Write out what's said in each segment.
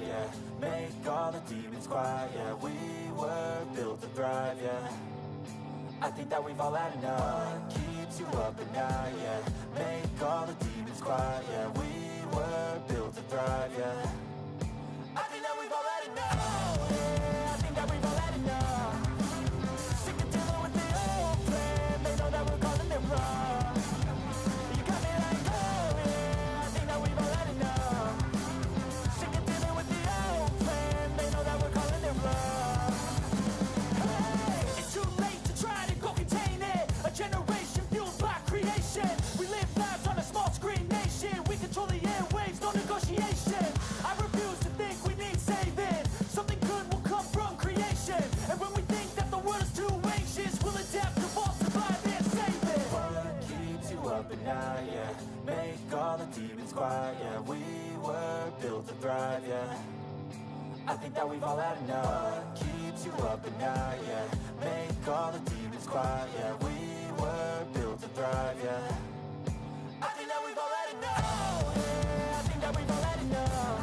Yeah, make all the demons quiet. Yeah, we were built to thrive. Yeah, I think that we've all had enough. What keeps you up at night? Yeah, make all the demons quiet. Yeah, we were built to thrive. Yeah, I think that we've all had enough. Yeah, I think that we've all had enough. Sick of dealing with the old plan. They know that we're calling it wrong. You got me like, oh yeah, I think that we've all had enough. Sick of dealing with the old plan. They know that we're calling it wrong. Hey, it's too late to try to go contain it. A generation fueled by creation. We live lives on a small screen nation. We control the airwaves, no negotiation. I refuse to think we need saving. Something good will come from creation. And when we think that the world is too anxious, we'll adapt, evolve, survive, and save it. What keeps you up at night? Yeah, make all the demons quiet. Yeah, we were built to thrive. Yeah, I think that we've all had enough. What keeps you up at night? Yeah, make all the demons quiet. Yeah, we were built to thrive. Yeah, I think that we've all had enough. Yeah, I think that we've all had enough.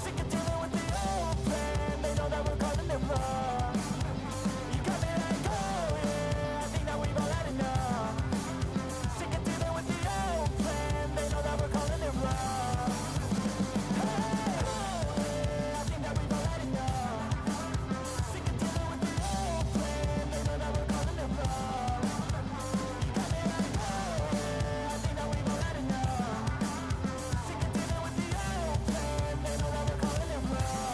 Sick of dealing with the old plan. They know that we're calling it wrong. You got me like, oh yeah, I think that we've all had enough. Sick of dealing with the old plan. They know that we're calling it wrong. Hey, oh yeah, I think that we've all had enough. Sick of dealing with the old plan. They know that we're calling it wrong. You got me like, oh yeah, I think that we've all had enough. Sick of dealing with the old plan. They know that we're calling it wrong.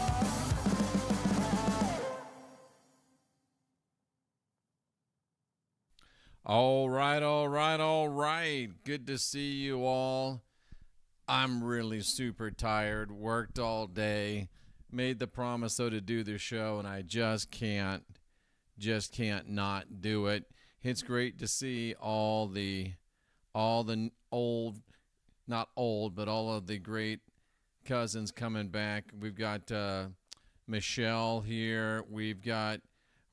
All right, all right, all right. Good to see you all. I'm really super tired. Worked all day. Made the promise though to do the show, and I just can't not do it. It's great to see all the old, not old, but all of the great cousins coming back. We've got Michelle here. We've got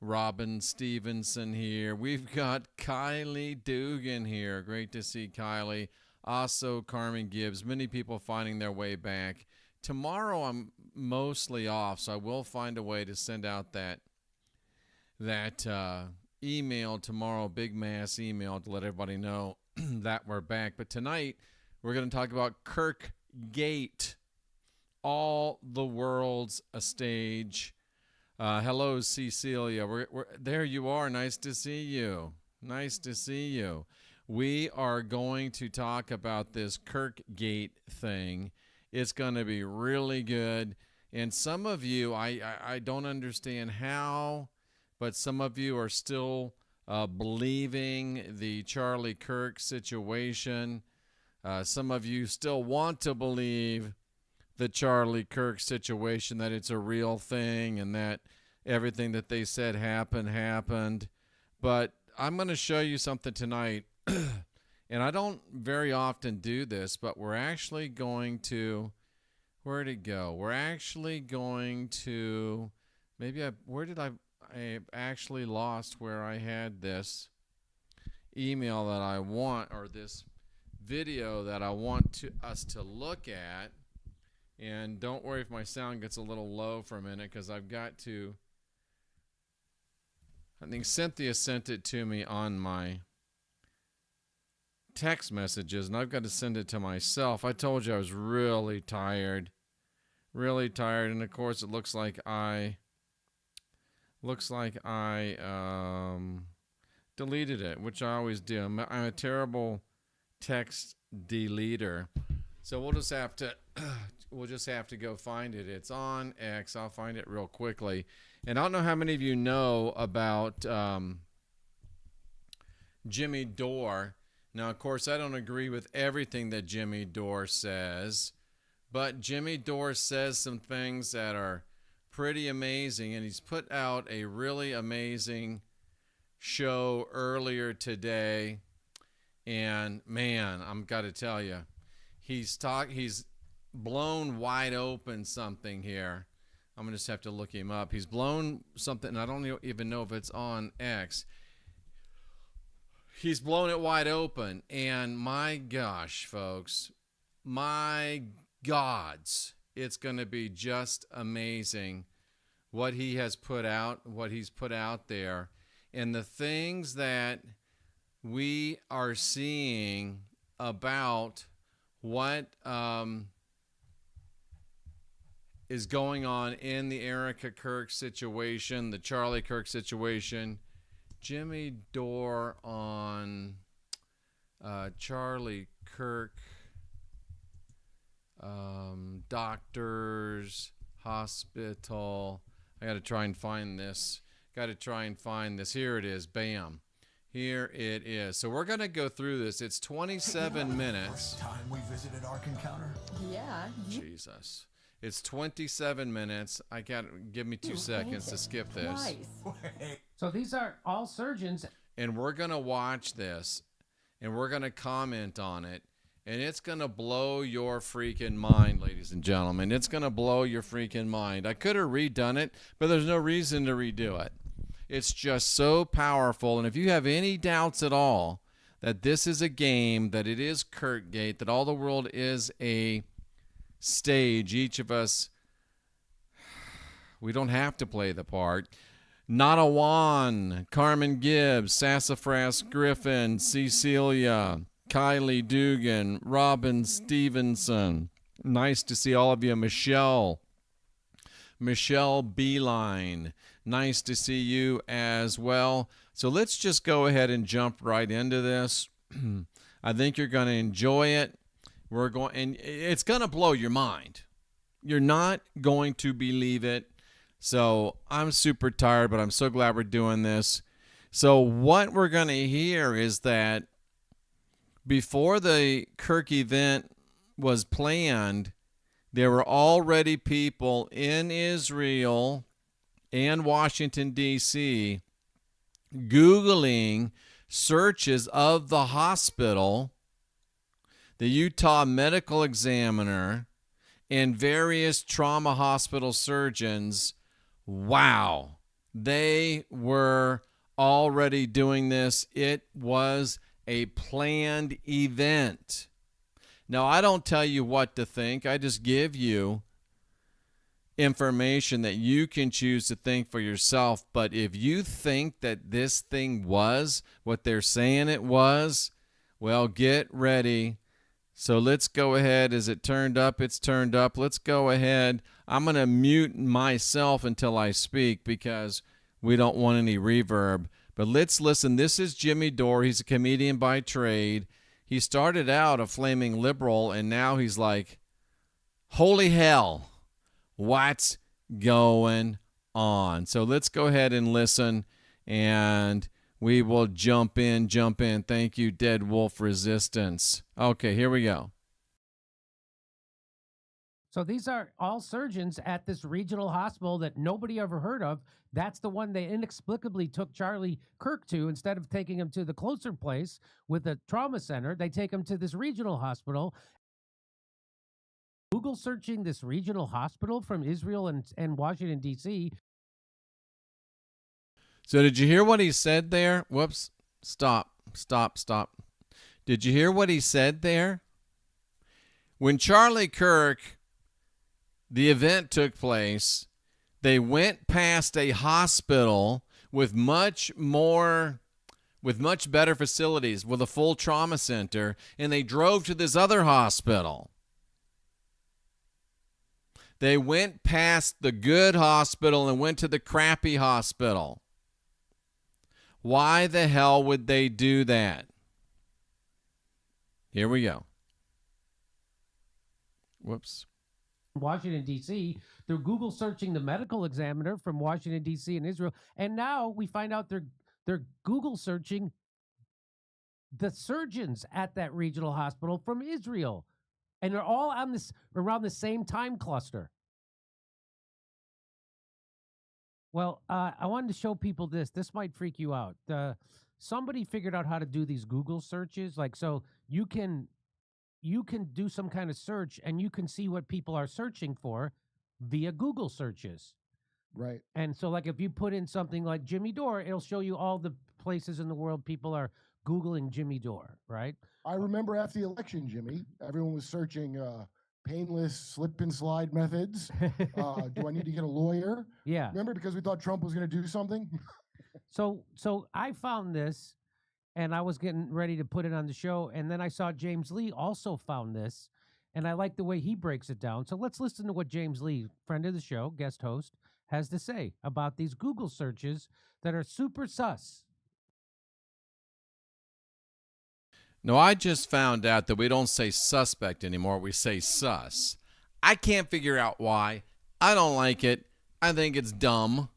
Robin Stevenson here. We've got Kylie Dugan here. Great to see Kylie. Also Carmen Gibbs. Many people finding their way back. Tomorrow I'm mostly off, so I will find a way to send out that email tomorrow, big mass email, to let everybody know that we're back. But tonight we're going to talk about KIRKGATE, all the world's a stage. Hello, Cecilia. We're there. You are. Nice to see you. Nice to see you. We are going to talk about this KIRKGATE thing. It's going to be really good. And some of you, I don't understand how, but some of you are still believing the Charlie Kirk situation. Some of you still want to believe the Charlie Kirk situation, that it's a real thing and that everything that they said happened. But I'm going to show you something tonight, and I don't very often do this, but we're actually going to, where'd it go? We're actually going to, I actually lost where I had this email that I want, or this video that I want us to look at. And don't worry if my sound gets a little low for a minute, because I've got to, I think Cynthia sent it to me on my text messages, and I've got to send it to myself. I told you I was really tired, and of course it looks like I deleted it, which I always do. I'm a terrible text deleter. So we'll just have to go find it. It's on X. I'll find it real quickly. And I don't know how many of you know about Jimmy Dore. Now, of course, I don't agree with everything that Jimmy Dore says, but Jimmy Dore says some things that are pretty amazing, and he's put out a really amazing show earlier today. And man, I'm got to tell you, he's blown wide open something here. I'm gonna just have to look him up. He's blown something. I don't even know if it's on X. He's blown it wide open, and my gosh, folks, my gods, it's gonna be just amazing what he has put out, what he's put out there, and the things that we are seeing about what is going on in the Erica Kirk situation, the Charlie Kirk situation. Jimmy Dore on Charlie Kirk, doctors, hospital. I got to try and find this. Here it is. Bam. Here it is. So we're going to go through this. It's 27 minutes. Time we visited Ark Encounter. Yeah. Jesus. It's 27 minutes. Give me 2 seconds to skip this. So these are all surgeons. And we're going to watch this, and we're going to comment on it, and it's going to blow your freaking mind, ladies and gentlemen. It's going to blow your freaking mind. I could have redone it, but there's no reason to redo it. It's just so powerful, and if you have any doubts at all that this is a game, that it is KIRKGATE, that all the world is a stage, each of us, we don't have to play the part. Nadawan, Carmen Gibbs, Sassafras Griffin, Cecilia, Kylie Dugan, Robin Stevenson. Nice to see all of you. Michelle Beeline. Nice to see you as well. So let's just go ahead and jump right into this. I think you're going to enjoy it. And it's going to blow your mind. You're not going to believe it. So I'm super tired, but I'm so glad we're doing this. So what we're going to hear is that before the Kirk event was planned, there were already people in Israel and Washington, D.C. Googling searches of the hospital, the Utah Medical Examiner, and various trauma hospital surgeons. Wow, they were already doing this. It was a planned event. Now, I don't tell you what to think. I just give you information that you can choose to think for yourself. But if you think that this thing was what they're saying it was, well, get ready. So let's go ahead. Is it turned up? It's turned up. Let's go ahead. I'm going to mute myself until I speak because we don't want any reverb. But let's listen. This is Jimmy Dore. He's a comedian by trade. He started out a flaming liberal, and now he's like, holy hell, what's going on? So let's go ahead and listen, and we will jump in. Thank you, Dead Wolf Resistance. Okay, here we go. So these are all surgeons at this regional hospital that nobody ever heard of. That's the one they inexplicably took Charlie Kirk to. Instead of taking him to the closer place with a trauma center, they take him to this regional hospital. Google searching this regional hospital from Israel and Washington, D.C. So did you hear what he said there? Whoops. Stop. Did you hear what he said there? When Charlie Kirk, the event took place, they went past a hospital with much better facilities, with a full trauma center, and they drove to this other hospital. They went past the good hospital and went to the crappy hospital. Why the hell would they do that? Here we go. Whoops. Washington, D.C. They're Google searching the medical examiner from Washington, D.C. and Israel. And now we find out they're Google searching the surgeons at that regional hospital from Israel. And they're all on this around the same time cluster. Well, I wanted to show people this. This might freak you out. Somebody figured out how to do these Google searches. Like, so you can do some kind of search and you can see what people are searching for via Google searches. Right. And so, like, if you put in something like Jimmy Dore, it'll show you all the places in the world people are Googling Jimmy Dore, right? I remember after the election, Jimmy, everyone was searching painless slip and slide methods. Do I need to get a lawyer? Yeah. Remember, because we thought Trump was going to do something? So I found this, and I was getting ready to put it on the show, and then I saw James Lee also found this, and I like the way he breaks it down. So let's listen to what James Lee, friend of the show, guest host, has to say about these Google searches that are super sus. No, I just found out that we don't say suspect anymore. We say sus. I can't figure out why. I don't like it. I think it's dumb.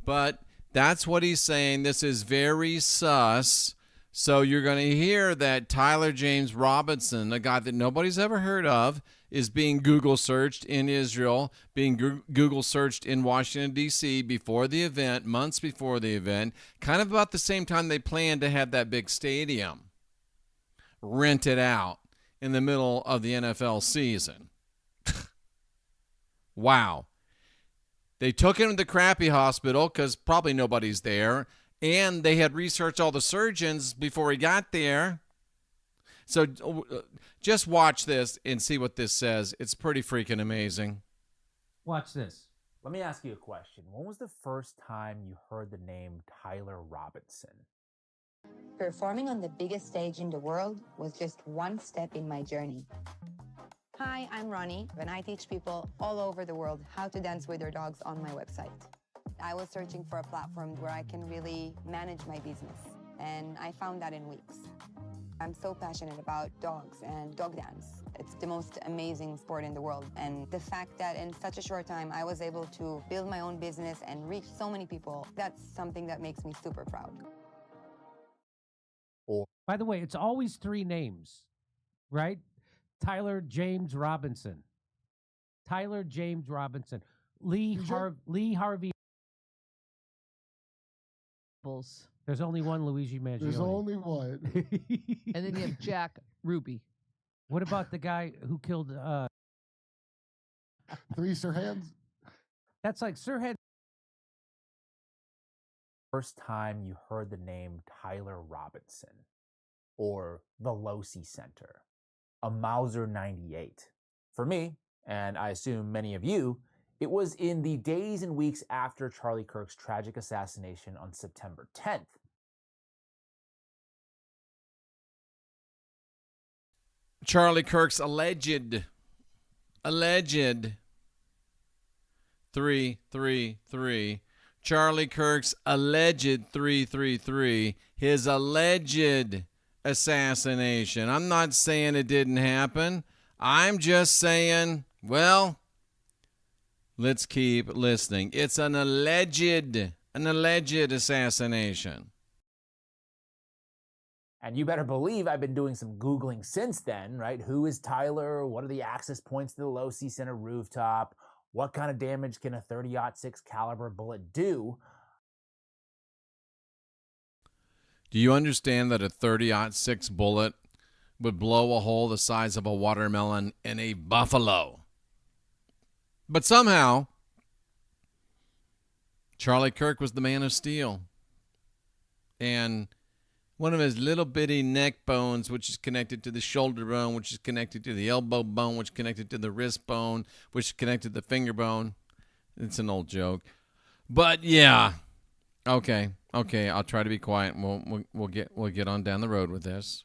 But that's what he's saying. This is very sus. So you're going to hear that Tyler James Robinson, a guy that nobody's ever heard of, is being Google searched in Israel, being Google searched in Washington, D.C. before the event, months before the event, kind of about the same time they planned to have that big stadium rented out in the middle of the NFL season. Wow. They took him to the crappy hospital because probably nobody's there, and they had researched all the surgeons before he got there. So just watch this and see what this says. It's pretty freaking amazing. Watch this. Let me ask you a question. When was the first time you heard the name Tyler Robinson? Performing on the biggest stage in the world was just one step in my journey. Hi, I'm Ronnie, and I teach people all over the world how to dance with their dogs on my website. I was searching for a platform where I can really manage my business, and I found that in weeks. I'm so passionate about dogs and dog dance. It's the most amazing sport in the world, and the fact that in such a short time I was able to build my own business and reach so many people, that's something that makes me super proud. By the way, it's always three names, right? Tyler James Robinson. Tyler James Robinson. Lee Harvey. There's only one Luigi Mangione. There's only one. And then you have Jack Ruby. What about the guy who killed... Three Sirhands? That's like Sirhan. First time you heard the name Tyler Robinson, or the Losi Center, a Mauser 98. For me, and I assume many of you, it was in the days and weeks after Charlie Kirk's tragic assassination on September 10th. Charlie Kirk's alleged 333. Charlie Kirk's alleged 333. His alleged assassination. I'm not saying it didn't happen. I'm just saying, well, let's keep listening. It's an alleged assassination. And you better believe I've been doing some Googling since then, right? Who is Tyler? What are the access points to the Losi Center rooftop? What kind of damage can a 30-06 caliber bullet do? Do you understand that a 30-06 bullet would blow a hole the size of a watermelon in a buffalo? But somehow, Charlie Kirk was the man of steel. And one of his little bitty neck bones, which is connected to the shoulder bone, which is connected to the elbow bone, which is connected to the wrist bone, which is connected to the finger bone. It's an old joke. But yeah. Okay, I'll try to be quiet. We'll get on down the road with this.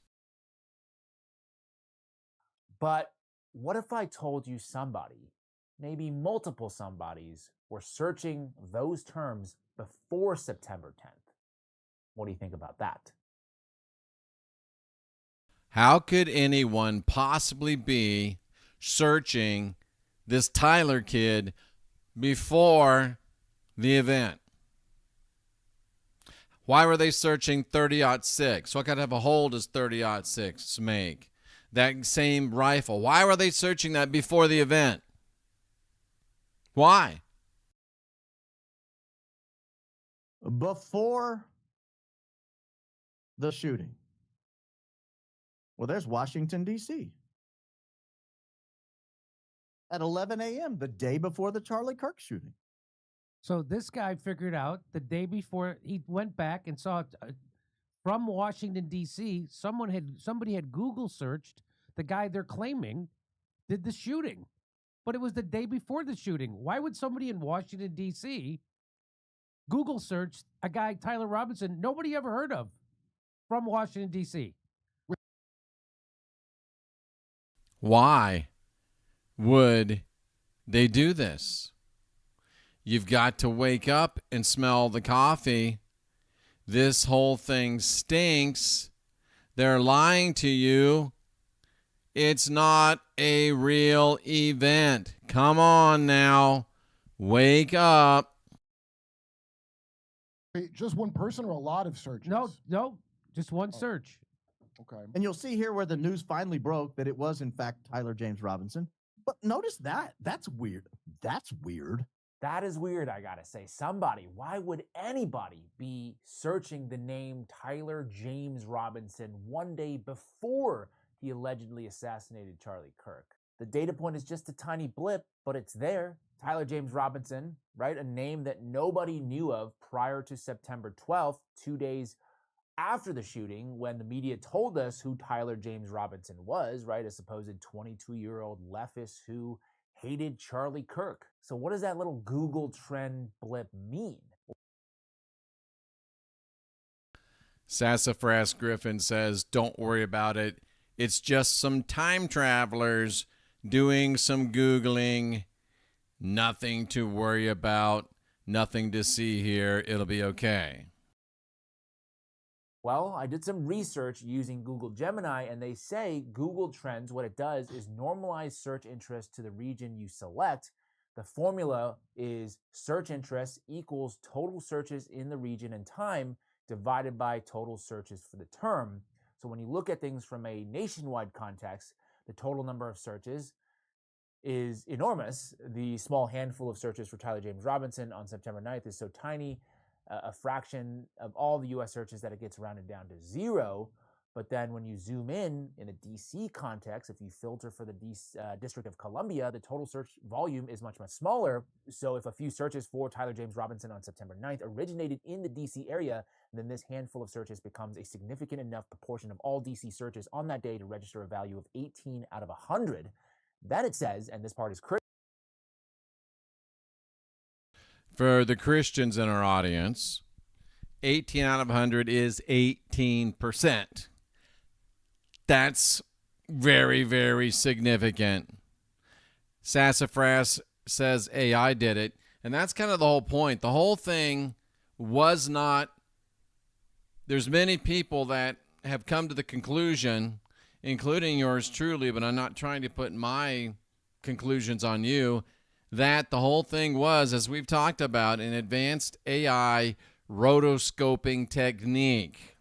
But what if I told you somebody, maybe multiple somebodies, were searching those terms before September 10th? What do you think about that? How could anyone possibly be searching this Tyler kid before the event? Why were they searching 30-06? What kind of a hole does 30-06 make? That same rifle. Why were they searching that before the event? Why? Before the shooting. Well, there's Washington, D.C. at 11 a.m., the day before the Charlie Kirk shooting. So this guy figured out the day before he went back and saw from Washington D.C. somebody had Google searched the guy they're claiming did the shooting, but it was the day before the shooting. Why would somebody in Washington D.C. Google search a guy Tyler Robinson nobody ever heard of from Washington D.C.? Why would they do this? You've got to wake up and smell the coffee. This whole thing stinks. They're lying to you. It's not a real event. Come on now. Wake up. Wait, just one person or a lot of searches? No, just one search. Okay. And you'll see here where the news finally broke that it was, in fact, Tyler James Robinson. But notice that. That's weird. That's weird. That is weird, I gotta say. Why would anybody be searching the name Tyler James Robinson one day before he allegedly assassinated Charlie Kirk? The data point is just a tiny blip, but it's there. Tyler James Robinson, right? A name that nobody knew of prior to September 12th, 2 days after the shooting, when the media told us who Tyler James Robinson was, right? A supposed 22-year-old leftist who hated Charlie Kirk. So what does that little Google trend blip mean? Sassafras Griffin says, don't worry about it. It's just some time travelers doing some Googling. Nothing to worry about. Nothing to see here. It'll be okay. Well, I did some research using Google Gemini, and they say Google Trends, what it does is normalize search interest to the region you select. The formula is search interest equals total searches in the region and time divided by total searches for the term. So when you look at things from a nationwide context, the total number of searches is enormous. The small handful of searches for Tyler James Robinson on September 9th is so tiny, a fraction of all the U.S. searches that it gets rounded down to zero. But then when you zoom in a D.C. context, if you filter for the District of Columbia, the total search volume is much, much smaller. So if a few searches for Tyler James Robinson on September 9th originated in the D.C. area, then this handful of searches becomes a significant enough proportion of all D.C. searches on that day to register a value of 18 out of 100. Then it says, and this part is critical. For the Christians in our audience, 18 out of 100 is 18%. That's very, very significant. Sassafras says AI did it, and that's kind of the whole point. The whole thing was not, there's many people that have come to the conclusion, including yours truly, but I'm not trying to put my conclusions on you, that the whole thing was, as we've talked about, an advanced AI rotoscoping technique.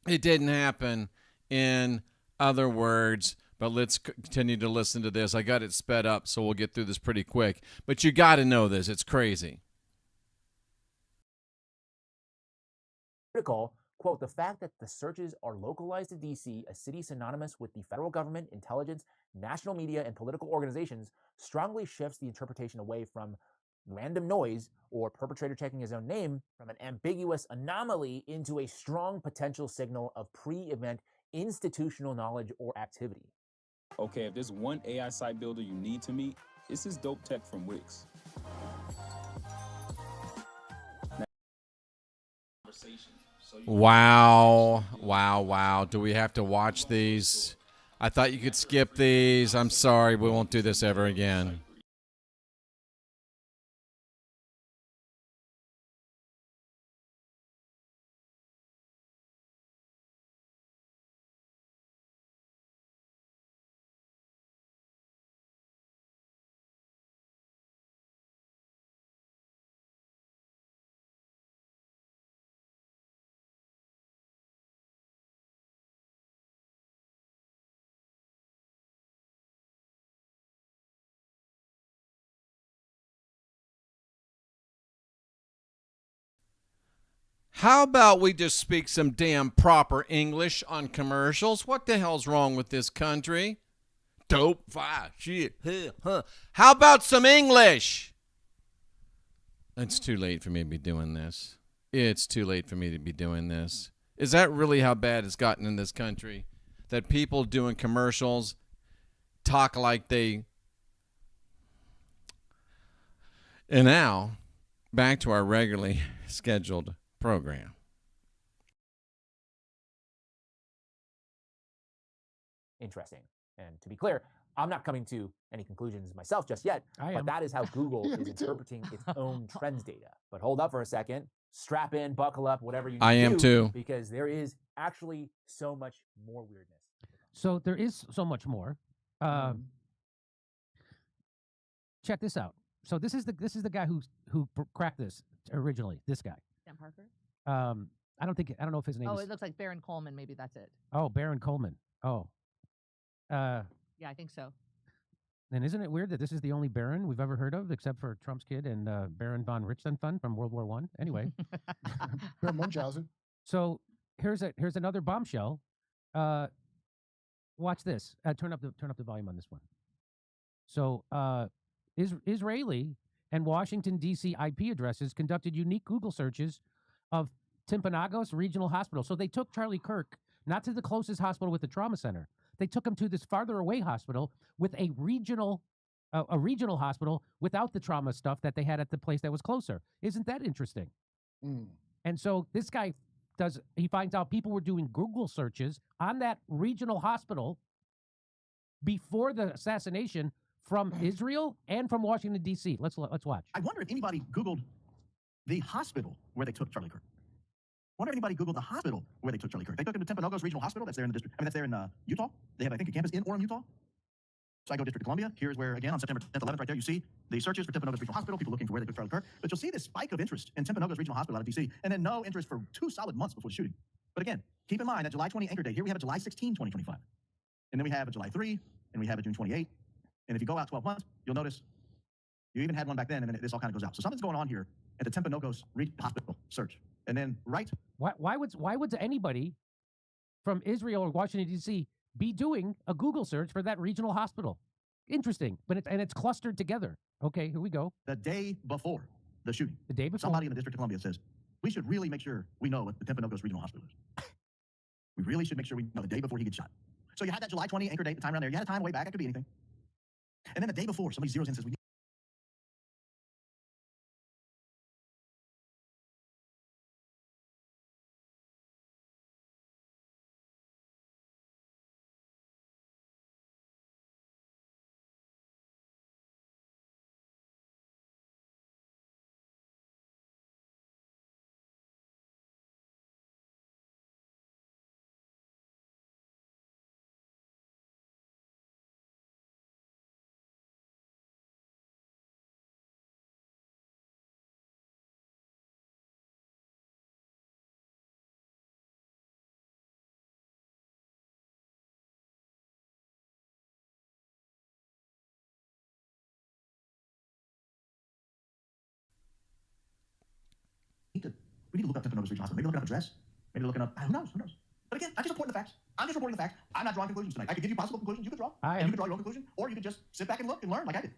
It didn't happen, in other words, but let's continue to listen to this. I got it sped up, so we'll get through this pretty quick. But you got to know this. It's crazy. Critical. Quote, the fact that the searches are localized to D.C., a city synonymous with the federal government, intelligence, national media, and political organizations, strongly shifts the interpretation away from random noise or perpetrator checking his own name from an ambiguous anomaly into a strong potential signal of pre-event institutional knowledge or activity. Okay, if there's one AI site builder you need to meet, it's this dope tech from Wix. Wow. Do we have to watch these? I thought you could skip these. I'm sorry. We won't do this ever again. How about we just speak some damn proper English on commercials? What the hell's wrong with this country? Dope, fire, shit, huh. How about some English? It's too late for me to be doing this. It's too late for me to be doing this. Is that really how bad it's gotten in this country? That people doing commercials talk like they... And now, back to our regularly scheduled program. Interesting. And to be clear, I'm not coming to any conclusions myself just yet, but that is how Google is interpreting its own trends data. But hold up for a second. Strap in, buckle up, whatever you need I to am do, too. because there is actually so much more weirdness. So there is so much more. Check this out. So this is the guy who cracked this originally. This guy. Sam Parker? I don't know if his name Oh, is. it looks like Baron Coleman. Maybe that's it. Oh, Baron Coleman. Oh. Yeah, I think so. And isn't it weird that this is the only Baron we've ever heard of, except for Trump's kid and Baron von Richthofen from World War I? Anyway. Baron Munchausen. So here's another bombshell. Watch this. Turn up the volume on this one. So Israeli and Washington, D.C. IP addresses conducted unique Google searches of Timpanogos Regional Hospital. So they took Charlie Kirk not to the closest hospital with the trauma center. They took him to this farther away hospital with a regional hospital without the trauma stuff that they had at the place that was closer. Isn't that interesting? Mm. And so this guy he finds out people were doing Google searches on that regional hospital before the assassination from Israel and from Washington, D.C. Let's watch. I wonder if anybody Googled the hospital where they took Charlie Kirk. I wonder if anybody Googled the hospital where they took Charlie Kirk. They took him to Timpanogos Regional Hospital. That's there in the district. That's there in Utah. They have, I think, a campus in Orem, Utah. So I go District of Columbia. Here's where, again, on September 10th, 11th, right there, you see the searches for Timpanogos Regional Hospital, people looking for where they took Charlie Kirk. But you'll see this spike of interest in Timpanogos Regional Hospital out of D.C., and then no interest for 2 solid months before the shooting. But again, keep in mind that July 20 anchor date, here we have a July 16, 2025. And then we have a July 3, and we have a June 28. And if you go out 12 months, you'll notice you even had one back then, and then this all kind of goes out. So something's going on here at the Timpanogos Hospital search. And then, why would anybody from Israel or Washington, D.C. be doing a Google search for that regional hospital? Interesting, but it's clustered together. Okay, here we go. The day before the shooting, the day before, somebody in the District of Columbia says, we should really make sure we know what the Timpanogos Regional Hospital is. We really should make sure we know the day before he gets shot. So you had that July 20 anchor date, the time around there. You had a time way back. It could be anything. And then the day before, somebody zeroes in and says, we need to look up Timpanogos Regional Hospital. Maybe looking up address. Maybe looking up, who knows? But again, I'm just reporting the facts. I'm not drawing conclusions tonight. I could give you possible conclusions you could draw. You could draw your own conclusion, or you could just sit back and look and learn like I did.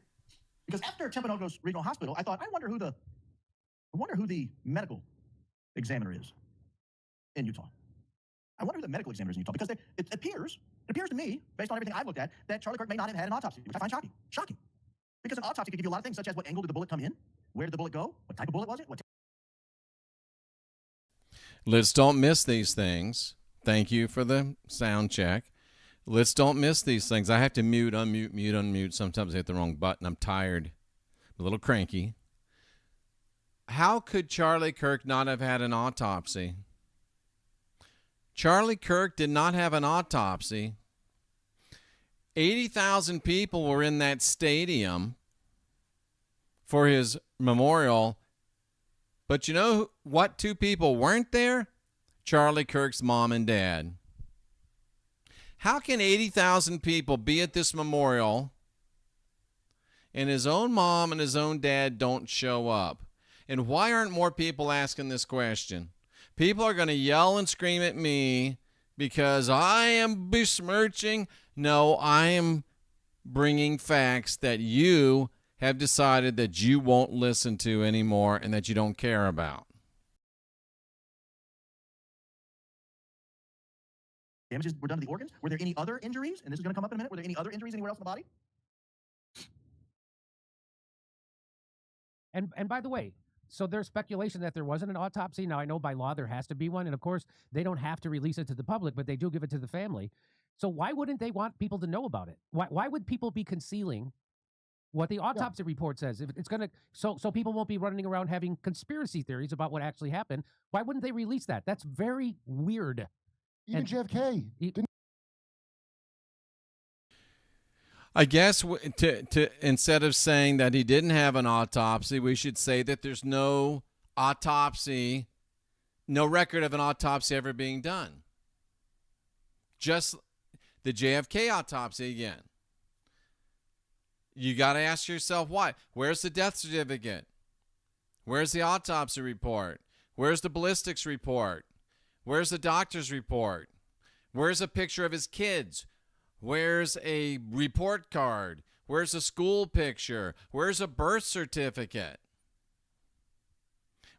Because after Timpanogos Regional Hospital, I thought, I wonder who the medical examiner is in Utah. I wonder who the medical examiner is in Utah, because it appears to me, based on everything I've looked at, that Charlie Kirk may not have had an autopsy, which I find shocking. Shocking. Because an autopsy could give you a lot of things, such as what angle did the bullet come in? Where did the bullet go? What type of bullet was it? Let's don't miss these things. Thank you for the sound check. Let's don't miss these things. I have to mute, unmute. Sometimes I hit the wrong button. I'm tired, a little cranky. How could Charlie Kirk not have had an autopsy? Charlie Kirk did not have an autopsy. 80,000 people were in that stadium for his memorial. But you know what 2 people weren't there? Charlie Kirk's mom and dad. How can 80,000 people be at this memorial and his own mom and his own dad don't show up? And why aren't more people asking this question? People are going to yell and scream at me because I am besmirching. No, I am bringing facts that you have decided that you won't listen to anymore and that you don't care about. Damages were done to the organs. Were there any other injuries? And this is going to come up in a minute. Were there any other injuries anywhere else in the body? And by the way, so there's speculation that there wasn't an autopsy. Now, I know by law there has to be one. And of course, they don't have to release it to the public, but they do give it to the family. So why wouldn't they want people to know about it? Why would people be concealing what the autopsy report says? If it's going to, so people won't be running around having conspiracy theories about what actually happened. Why wouldn't they release that? That's very weird. Even And JFK didn't. I guess to instead of saying that he didn't have an autopsy, we should say that there's no autopsy, no record of an autopsy ever being done. Just the JFK autopsy again. You got to ask yourself why. Where's the death certificate? Where's the autopsy report? Where's the ballistics report? Where's the doctor's report? Where's a picture of his kids? Where's a report card? Where's a school picture? Where's a birth certificate?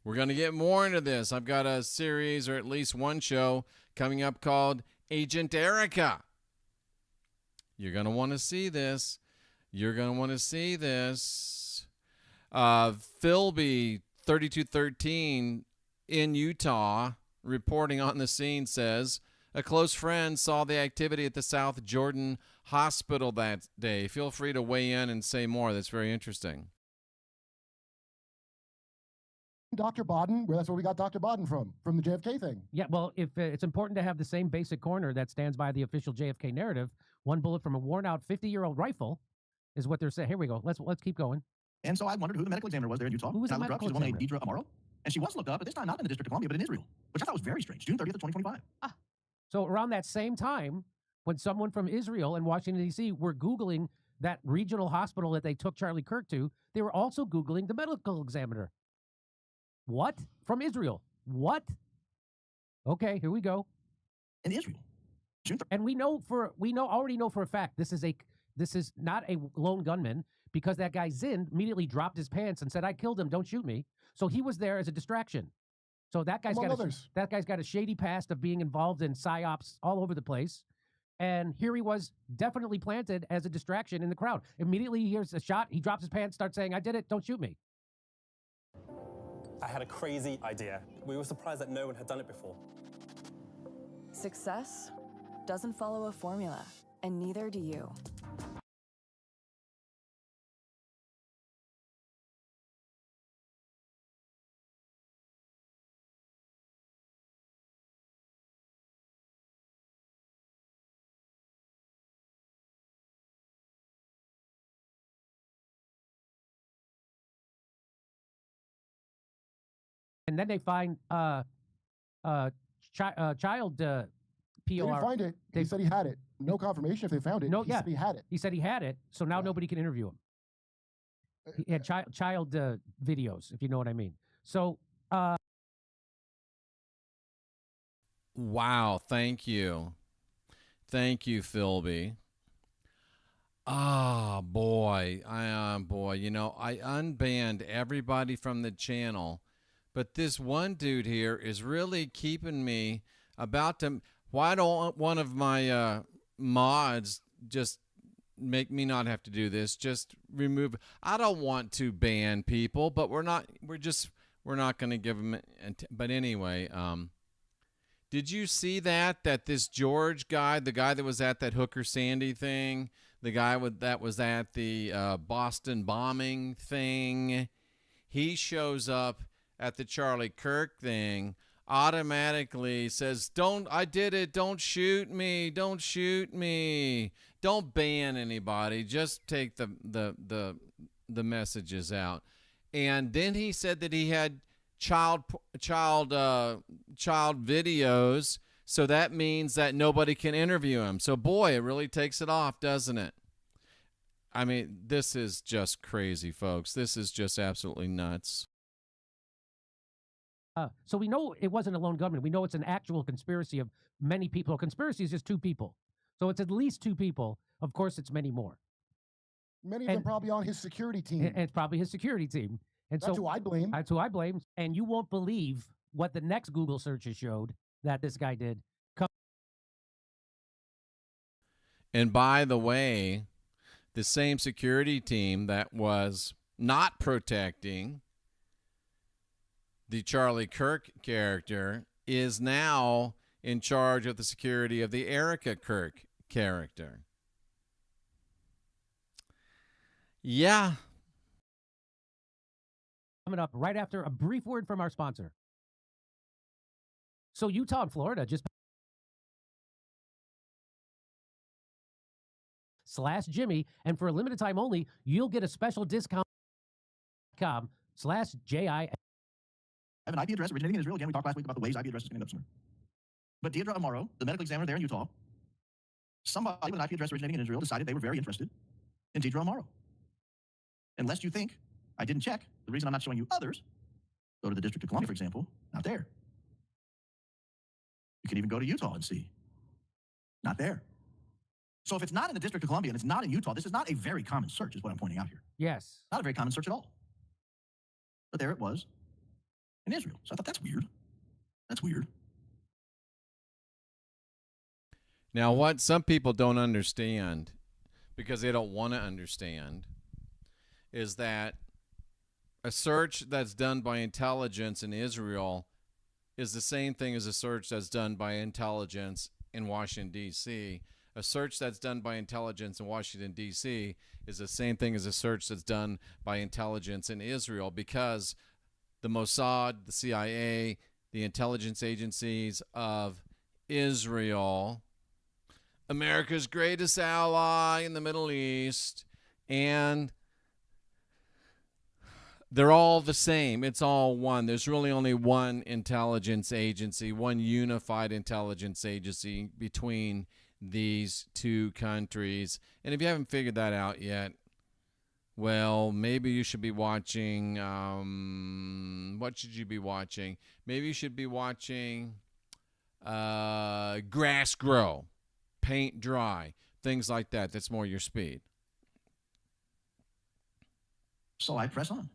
We're going to get more into this. I've got a series, or at least one show, coming up called Agent Erica. You're going to want to see this. You're going to want to see this. Philby 3213 in Utah, reporting on the scene, says, a close friend saw the activity at the South Jordan Hospital that day. Feel free to weigh in and say more. That's very interesting. Dr. Baden, well, that's where we got Dr. Baden from the JFK thing. Yeah, well, if it's important to have the same basic coroner that stands by the official JFK narrative, one bullet from a worn-out 50-year-old rifle is what they're saying. Here we go. Let's keep going. And so I wondered who the medical examiner was there in Utah. Who was the I looked her up. She medical was one named examiner? Deidre Amaro. And she was looked up, at this time not in the District of Columbia, but in Israel, which I thought was very strange. June 30th of 2025. So around that same time, when someone from Israel and Washington, D.C. were Googling that regional hospital that they took Charlie Kirk to, they were also Googling the medical examiner. What? From Israel. What? Okay, here we go. In Israel. And we already know for a fact this is not a lone gunman, because that guy Zind immediately dropped his pants and said, I killed him, don't shoot me. So he was there as a distraction. So that guy's got a shady past of being involved in psyops all over the place. And here he was, definitely planted as a distraction in the crowd. Immediately he hears a shot, he drops his pants, starts saying, I did it, don't shoot me. I had a crazy idea. We were surprised that no one had done it before. Success doesn't follow a formula, and neither do you. And then they find child POR. They didn't find it. He said he had it. No confirmation if they found it. No, he said he had it. He said he had it, so now nobody can interview him. He had child videos, if you know what I mean. So, Wow, thank you. Thank you, Philby. Ah, boy. You know, I unbanned everybody from the channel, but this one dude here is really keeping me about to. Why don't one of my mods just make me not have to do this? Just remove. I don't want to ban people, but we're not going to give them. But anyway, did you see that this George guy, the guy that was at that Hooker Sandy thing, the guy that was at the Boston bombing thing, he shows up at the Charlie Kirk thing, automatically says, I did it, don't shoot me, don't shoot me. Don't ban anybody, just take the messages out. And then he said that he had child videos, so that means that nobody can interview him. So boy, it really takes it off, doesn't it? I mean, this is just crazy, folks. This is just absolutely nuts. So we know it wasn't a lone gunman. We know it's an actual conspiracy of many people. A conspiracy is just two people. So it's at least two people. Of course, it's many more. Many of them probably on his security team. And it's probably his security team. And That's so who I blame. That's who I blame. And you won't believe what the next Google searches showed that this guy did. And by the way, the same security team that was not protecting the Charlie Kirk character is now in charge of the security of the Erica Kirk character. Yeah. Coming up right after a brief word from our sponsor. So Utah and Florida just /Jimmy, and for a limited time only, you'll get a special discount /JI. I have an IP address originating in Israel. Again, we talked last week about the ways IP addresses can end up somewhere. But Deidre Amaro, the medical examiner there in Utah, somebody with an IP address originating in Israel decided they were very interested in Deidre Amaro. And lest you think I didn't check, the reason I'm not showing you others, go to the District of Columbia, for example, not there. You can even go to Utah and see. Not there. So if it's not in the District of Columbia and it's not in Utah, this is not a very common search, is what I'm pointing out here. Yes. Not a very common search at all. But there it was in Israel. So I thought, that's weird. That's weird. Now, what some people don't understand, because they don't want to understand, is that a search that's done by intelligence in Israel is the same thing as a search that's done by intelligence in Washington, D.C. A search that's done by intelligence in Washington, D.C. is the same thing as a search that's done by intelligence in Israel, because the Mossad, the CIA, the intelligence agencies of Israel, America's greatest ally in the Middle East, and they're all the same. It's all one. There's really only one intelligence agency, one unified intelligence agency between these two countries. And if you haven't figured that out yet, well, maybe you should be watching, what should you be watching? Maybe you should be watching Grass Grow, Paint Dry, things like that. That's more your speed. So I press on.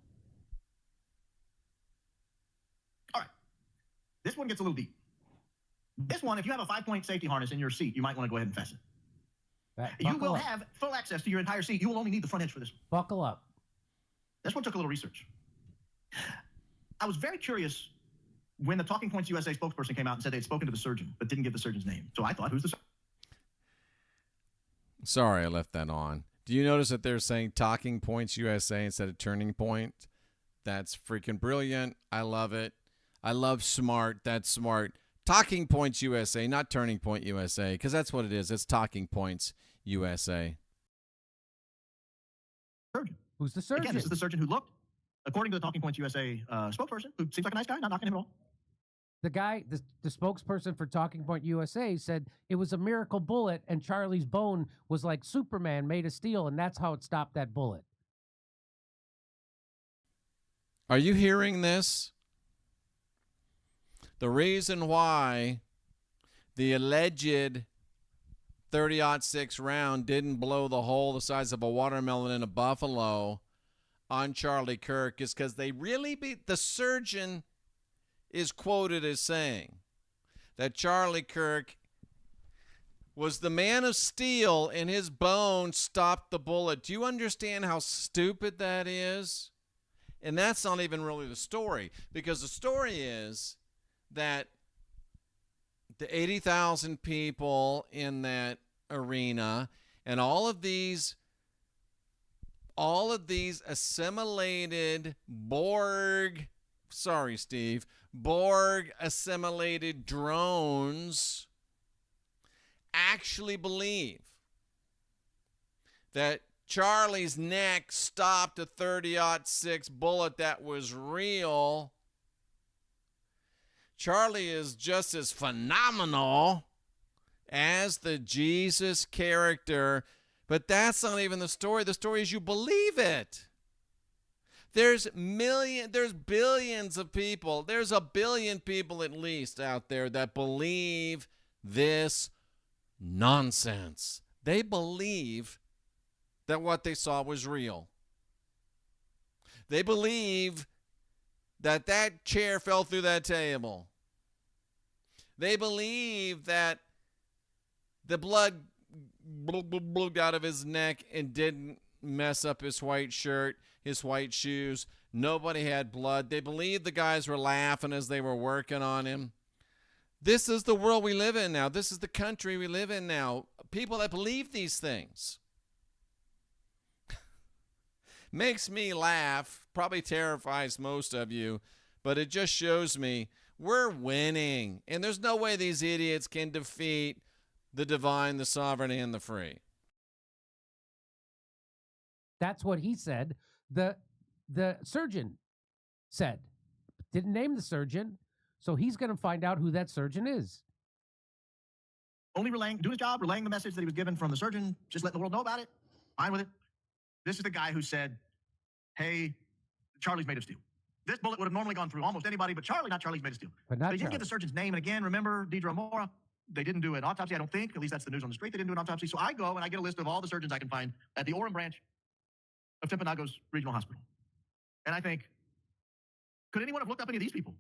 All right. This one gets a little deep. This one, if you have a 5-point safety harness in your seat, you might want to go ahead and fess it. You will have full access to your entire seat. You will only need the front edge for this one. Buckle up. This one took a little research. I was very curious when the Talking Points USA spokesperson came out and said they had spoken to the surgeon, but didn't give the surgeon's name. So I thought, who's the surgeon? Sorry, I left that on. Do you notice that they're saying Talking Points USA instead of Turning Point? That's freaking brilliant. I love it. I love smart. That's smart. Talking Points USA, not Turning Point USA, because that's what it is. It's Talking Points USA. Surgeon. Who's the surgeon? Again, this is the surgeon who looked, according to the Talking Points USA spokesperson, who seems like a nice guy, not knocking him at all. The guy, the spokesperson for Talking Point USA said it was a miracle bullet and Charlie's bone was like Superman made of steel, and that's how it stopped that bullet. Are you hearing this? The reason why the alleged 30-06 round didn't blow the hole the size of a watermelon in a buffalo on Charlie Kirk is because the surgeon is quoted as saying that Charlie Kirk was the man of steel and his bone stopped the bullet. Do you understand how stupid that is? And that's not even really the story, because the story is that the 80,000 people in that arena and all of these assimilated Borg assimilated drones actually believe that Charlie's neck stopped a 30-06 bullet that was real. Charlie is just as phenomenal as the Jesus character, but that's not even the story. The story is you believe it. There's billions of people. There's a billion people at least out there that believe this nonsense. They believe that what they saw was real. They believe that that chair fell through that table. They believe that the blood blew out of his neck and didn't mess up his white shirt, his white shoes. Nobody had blood. They believed the guys were laughing as they were working on him. This is the world we live in now. This is the country we live in now. People that believe these things. Makes me laugh, probably terrifies most of you, but it just shows me we're winning. And there's no way these idiots can defeat the divine, the sovereign, and the free. That's what he said. The surgeon said. Didn't name the surgeon, so he's going to find out who that surgeon is. Only doing his job, relaying the message that he was given from the surgeon, just letting the world know about it. Fine with it. This is the guy who said, hey, Charlie's made of steel. This bullet would have normally gone through almost anybody, but Charlie's made of steel. But not they didn't Charlie. give the surgeon's name. And again, remember, Deidre Mora, they didn't do an autopsy, I don't think. At least that's the news on the street. They didn't do an autopsy. So I go and I get a list of all the surgeons I can find at the Orem branch of Timpanogos Regional Hospital. And I think, could anyone have looked up any of these people?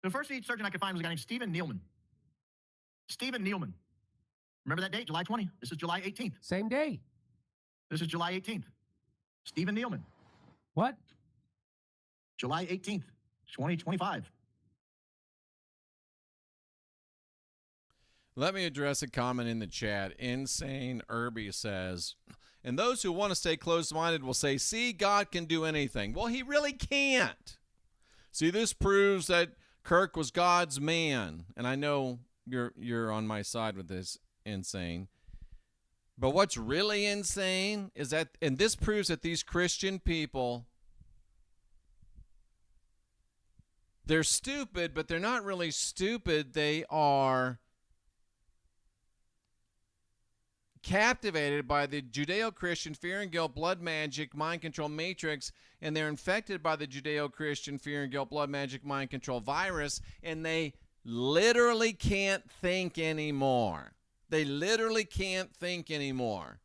The first surgeon I could find was a guy named Stephen Nealman. Stephen Nealman. Remember that date, July 20? This is July 18th. Same day. This is July 18th. Stephen Nealman. What? July 18th, 2025. Let me address a comment in the chat. Insane Irby says, and those who want to stay closed-minded will say, see, God can do anything. Well, he really can't. See, this proves that Kirk was God's man. And I know you're on my side with this, Insane. But what's really insane is that, and this proves that these Christian people, they're stupid, but they're not really stupid. They are captivated by the Judeo-Christian fear and guilt, blood magic, mind control matrix, and they're infected by the Judeo-Christian fear and guilt, blood magic, mind control virus, and they literally can't think anymore. They literally can't think anymore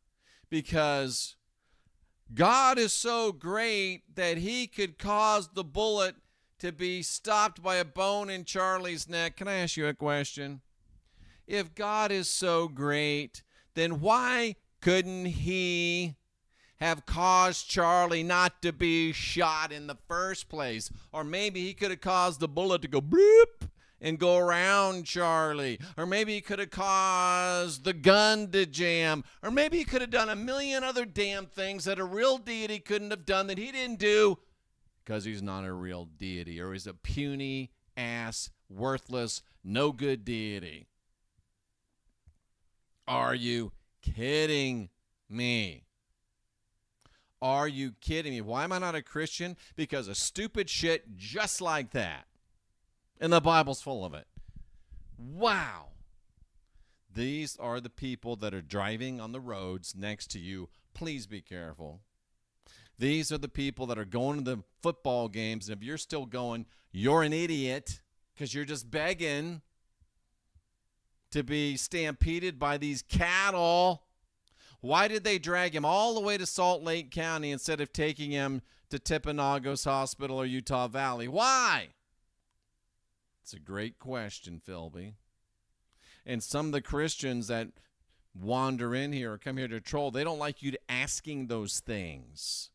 because God is so great that he could cause the bullet to be stopped by a bone in Charlie's neck. Can I ask you a question? If God is so great, then why couldn't he have caused Charlie not to be shot in the first place? Or maybe he could have caused the bullet to go bloop and go around Charlie. Or maybe he could have caused the gun to jam. Or maybe he could have done a million other damn things that a real deity couldn't have done that he didn't do because he's not a real deity, or he's a puny ass, worthless, no good deity. Are you kidding me? Are you kidding me? Why am I not a Christian? Because of stupid shit just like that. And the Bible's full of it. Wow. These are the people that are driving on the roads next to you. Please be careful. These are the people that are going to the football games. And if you're still going, you're an idiot because you're just begging to be stampeded by these cattle. Why did they drag him all the way to Salt Lake County instead of taking him to Timpanogos Hospital or Utah Valley? Why? It's a great question, Philby. And some of the Christians that wander in here or come here to troll, they don't like you asking those things.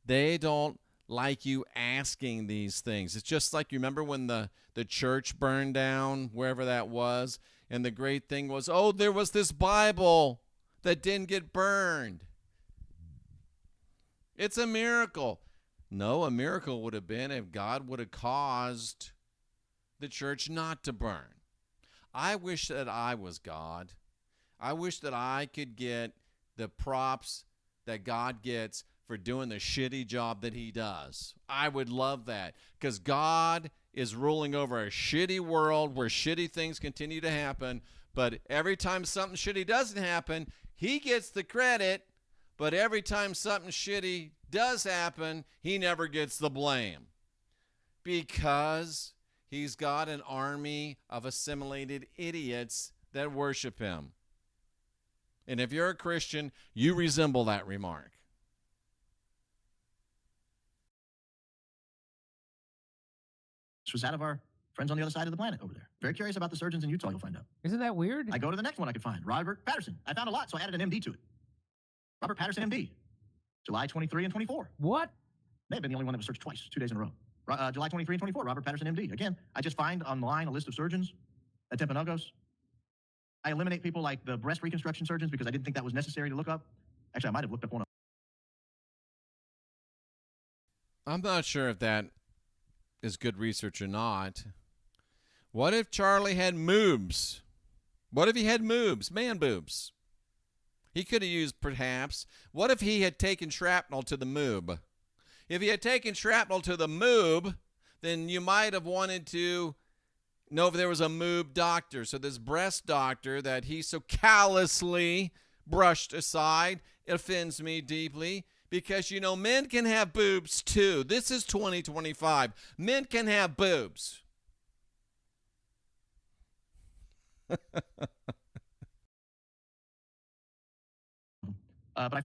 They don't like you asking these things. It's just like, you remember when the church burned down, wherever that was, and the great thing was, oh, there was this Bible that didn't get burned. It's a miracle. No, a miracle would have been if God would have caused the church not to burn. I wish that I was God. I wish that I could get the props that God gets for doing the shitty job that he does. I would love that, because God is ruling over a shitty world where shitty things continue to happen, but every time something shitty doesn't happen, he gets the credit but every time something shitty does happen, he never gets the blame because he's got an army of assimilated idiots that worship him. And if you're a Christian, you resemble that remark. This was out of our friends on the other side of the planet over there. Very curious about the surgeons in Utah, you'll find out. Isn't that weird? I go to the next one I could find, Robert Patterson. I found a lot, so I added an MD to it. Robert Patterson, MD, July 23 and 24. What? May have been the only one that was searched twice, 2 days in a row. July 23 and 24, Robert Patterson, MD. Again, I just find online a list of surgeons at Timpanogos. I eliminate people like the breast reconstruction surgeons because I didn't think that was necessary to look up. Actually, I might have looked up one of I'm not sure if that is good research or not. What if Charlie had moobs? What if he had moobs, man boobs? He could have used perhaps. What if he had taken shrapnel to the moob? If he had taken shrapnel to the moob, then you might have wanted to know if there was a moob doctor. So this breast doctor that he so callously brushed aside offends me deeply because, you know, men can have boobs too. This is 2025. Men can have boobs.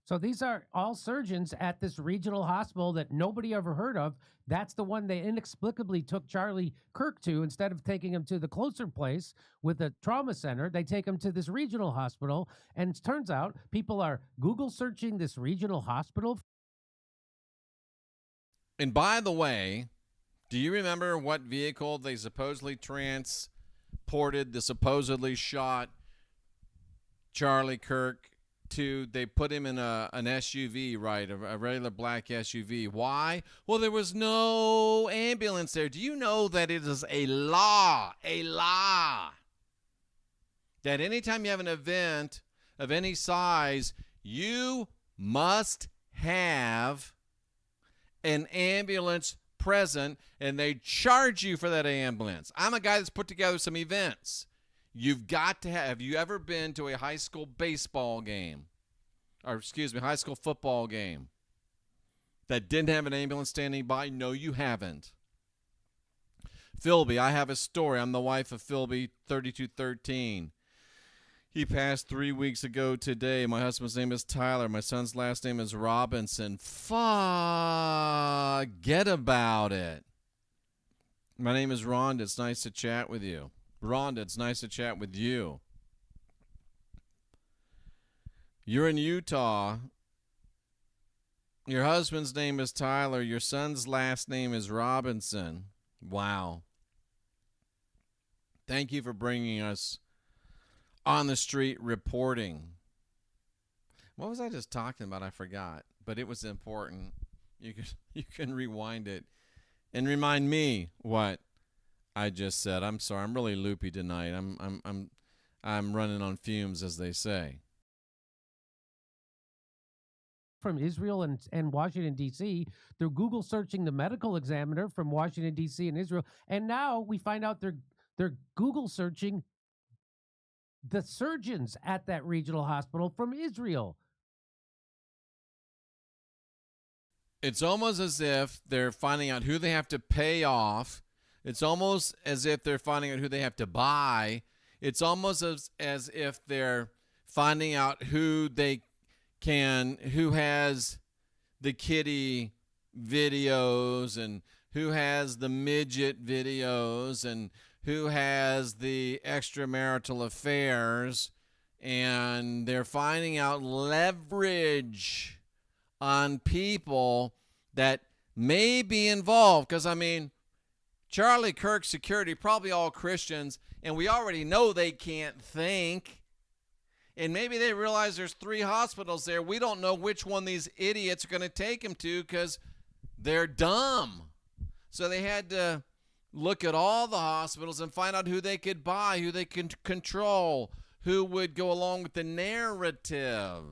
So these are all surgeons at this regional hospital that nobody ever heard of. That's the one they inexplicably took Charlie Kirk to. Instead of taking him to the closer place with a trauma center, they take him to this regional hospital. And it turns out people are Google searching this regional hospital. And by the way, do you remember what vehicle they supposedly transported the supposedly shot Charlie Kirk to? They put him in an SUV, right? A regular black SUV. Why? Well, there was no ambulance there. Do you know that it is a law, that anytime you have an event of any size, you must have an ambulance present, and they charge you for that ambulance. I'm a guy that's put together some events. You've got to have you ever been to a high school baseball game, or excuse me, high school football game that didn't have an ambulance standing by? No, you haven't. Philby, I have a story. I'm the wife of Philby, 3213. He passed 3 weeks ago today. My husband's name is Tyler. My son's last name is Robinson. Forget about it. My name is Rhonda. It's nice to chat with you. Rhonda, it's nice to chat with you. You're in Utah. Your husband's name is Tyler. Your son's last name is Robinson. Wow. Thank you for bringing us on the street reporting. What was I just talking about? I forgot, but it was important. You can rewind it and remind me what I just said. I'm sorry. I'm really loopy tonight. I'm running on fumes, as they say. From Israel and Washington, D.C. They're Google searching the medical examiner from Washington, D.C. and Israel. And now we find out they're Google searching the surgeons at that regional hospital from Israel. It's almost as if they're finding out who they have to pay off. It's almost as if they're finding out who they have to buy. It's almost as if they're finding out who has the kitty videos and who has the midget videos and who has the extramarital affairs, and they're finding out leverage on people that may be involved. Because, I mean, Charlie Kirk security, probably all Christians, and we already know they can't think. And maybe they realize there's 3 hospitals there. We don't know which one these idiots are going to take him to because they're dumb. So they had to look at all the hospitals and find out who they could buy, who they can control, who would go along with the narrative.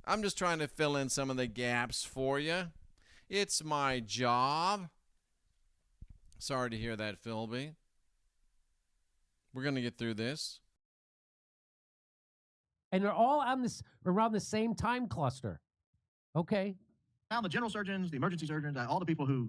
I'm just trying to fill in some of the gaps for you. It's my job. Sorry to hear that, Philby. We're going to get through this. And they're all on this around the same time cluster. Okay. Now the general surgeons, the emergency surgeons, all the people who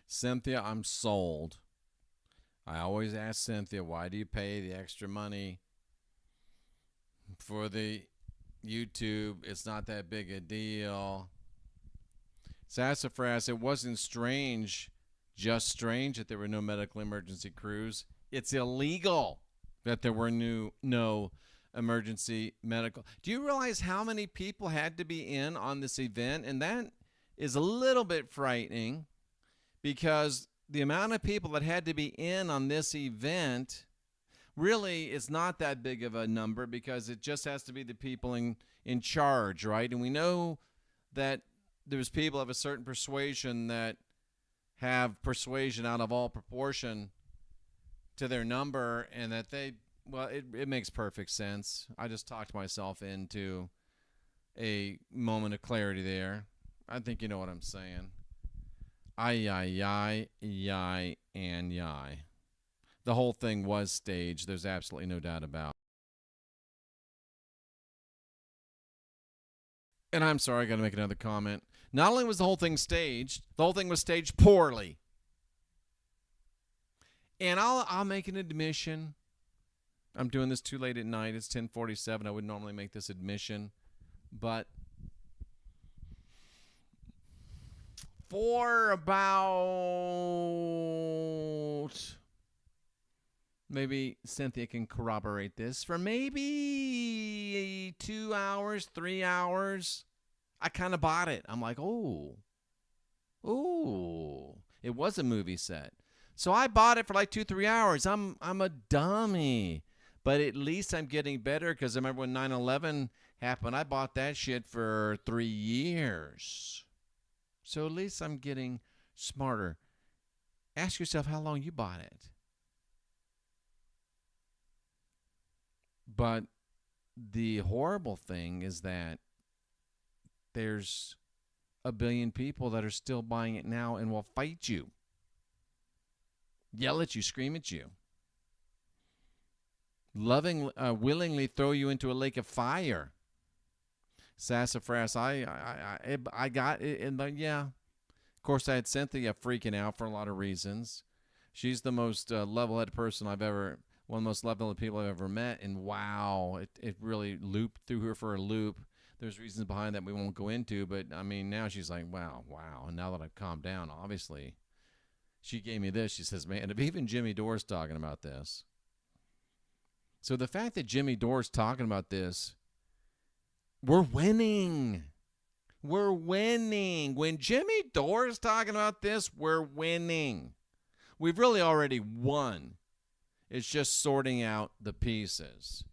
Cynthia, I'm sold. I always ask Cynthia, why do you pay the extra money for the YouTube? It's not that big a deal. Sassafras, it wasn't strange, just strange that there were no medical emergency crews. It's illegal that there were no emergency medical. Do you realize how many people had to be in on this event? And that is a little bit frightening, because the amount of people that had to be in on this event really is not that big of a number, because it just has to be the people in charge, right? And we know that there's people of a certain persuasion that have persuasion out of all proportion to their number, and that it makes perfect sense. I just talked myself into a moment of clarity there. I think you know what I'm saying. Yai, and yai. The whole thing was staged. There's absolutely no doubt about it. And I'm sorry, I got to make another comment. Not only was the whole thing staged, the whole thing was staged poorly. And I'll make an admission. I'm doing this too late at night. It's 10:47. I would normally make this admission, but for about, maybe Cynthia can corroborate this, for maybe 2 hours, 3 hours, I kind of bought it. I'm like, oh, it was a movie set. So I bought it for like 2-3 hours. I'm a dummy, but at least I'm getting better, because I remember when 9/11 happened, I bought that shit for 3 years. So at least I'm getting smarter. Ask yourself how long you bought it. But the horrible thing is that there's a billion people that are still buying it now and will fight you, yell at you, scream at you, willingly throw you into a lake of fire. Sassafras, I got it, and yeah. Of course, I had Cynthia freaking out for a lot of reasons. She's the most level-headed person one of the most level-headed people I've ever met, and wow, it really threw her for a loop. There's reasons behind that we won't go into, but I mean, now she's like, wow. And now that I've calmed down, obviously, she gave me this. She says, man, if even Jimmy Dore's talking about this. So the fact that Jimmy Dore's talking about this, we're winning. We're winning. When Jimmy Dore's talking about this, we're winning. We've really already won. It's just sorting out the pieces.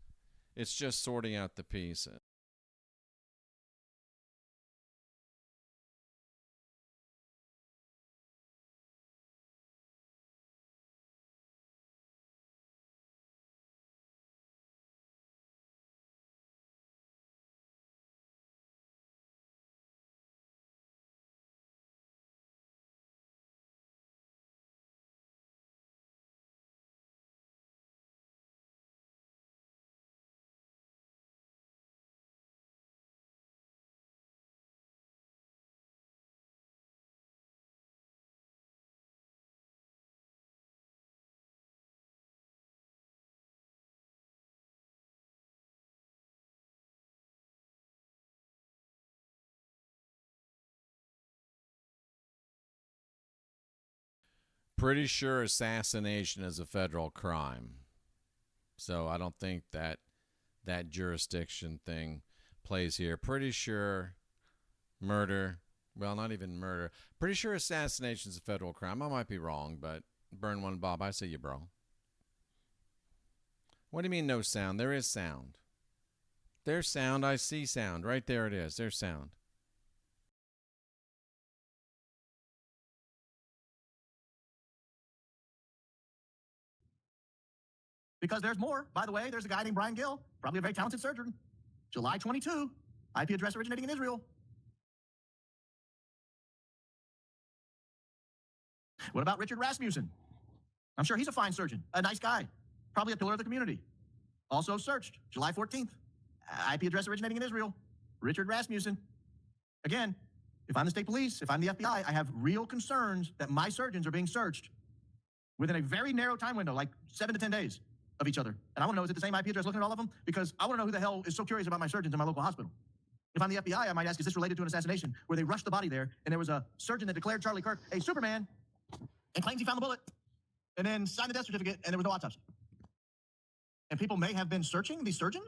pretty sure assassination is a federal crime. So I don't think that jurisdiction thing plays here. Pretty sure murder, well, not even murder. Pretty sure assassination is a federal crime. I might be wrong, but burn one, Bob. I see you, bro. What do you mean no sound? There is sound. There's sound. I see sound. Right there it is. There's sound. Because there's more. By the way, there's a guy named Brian Gill, probably a very talented surgeon. July 22, IP address originating in Israel. What about Richard Rasmussen? I'm sure he's a fine surgeon, a nice guy, probably a pillar of the community. Also searched, July 14th, IP address originating in Israel, Richard Rasmussen. Again, if I'm the state police, if I'm the FBI, I have real concerns that my surgeons are being searched within a very narrow time window, like 7 to 10 days of each other. And I want to know, is it the same IP address looking at all of them? Because I want to know who the hell is so curious about my surgeons in my local hospital. If I'm the FBI, I might ask, is this related to an assassination where they rushed the body there and there was a surgeon that declared Charlie Kirk a Superman and claims he found the bullet and then signed the death certificate and there was no autopsy? And people may have been searching the surgeon?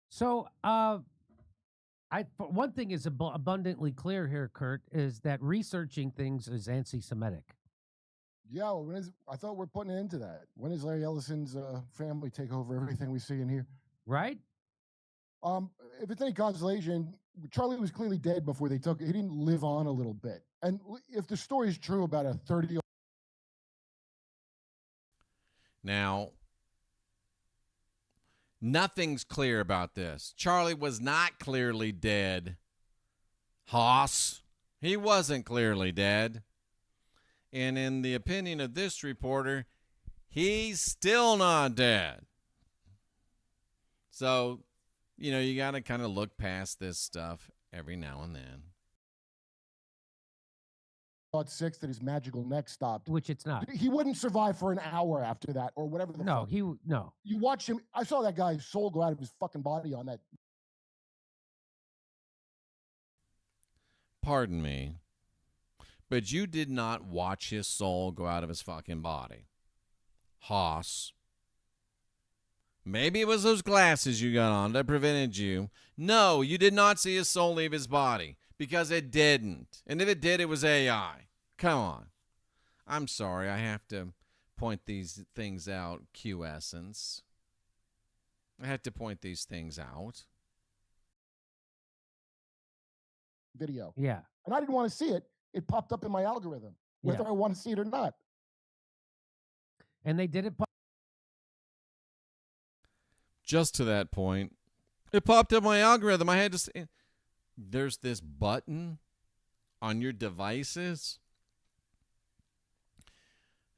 So, one thing is abundantly clear here, Kurt, is that researching things is anti-Semitic. Yeah, well, I thought we're putting an end to that. When does Larry Ellison's family take over everything we see in here? Right? If it's any consolation, Charlie was clearly dead before they took it. He didn't live on a little bit. And if the story is true about a 30... Now, nothing's clear about this. Charlie was not clearly dead. Hoss, he wasn't clearly dead. And in the opinion of this reporter, he's still not dead. So, you got to kind of look past this stuff every now and then. Thought 6 that his magical neck stopped. Which it's not. He wouldn't survive for an hour after that or whatever the fuck. No. You watch him. I saw that guy's soul go out of his fucking body on that. Pardon me, but you did not watch his soul go out of his fucking body. Hoss. Maybe it was those glasses you got on that prevented you. No, you did not see his soul leave his body because it didn't. And if it did, it was AI. Come on. I'm sorry. I have to point these things out, Q-Essence. I had to point these things out. Video. Yeah. And I didn't want to see it. It popped up in my algorithm, whether I want to see it or not. And they did it. Just to that point, it popped up my algorithm. I had to say, there's this button on your devices.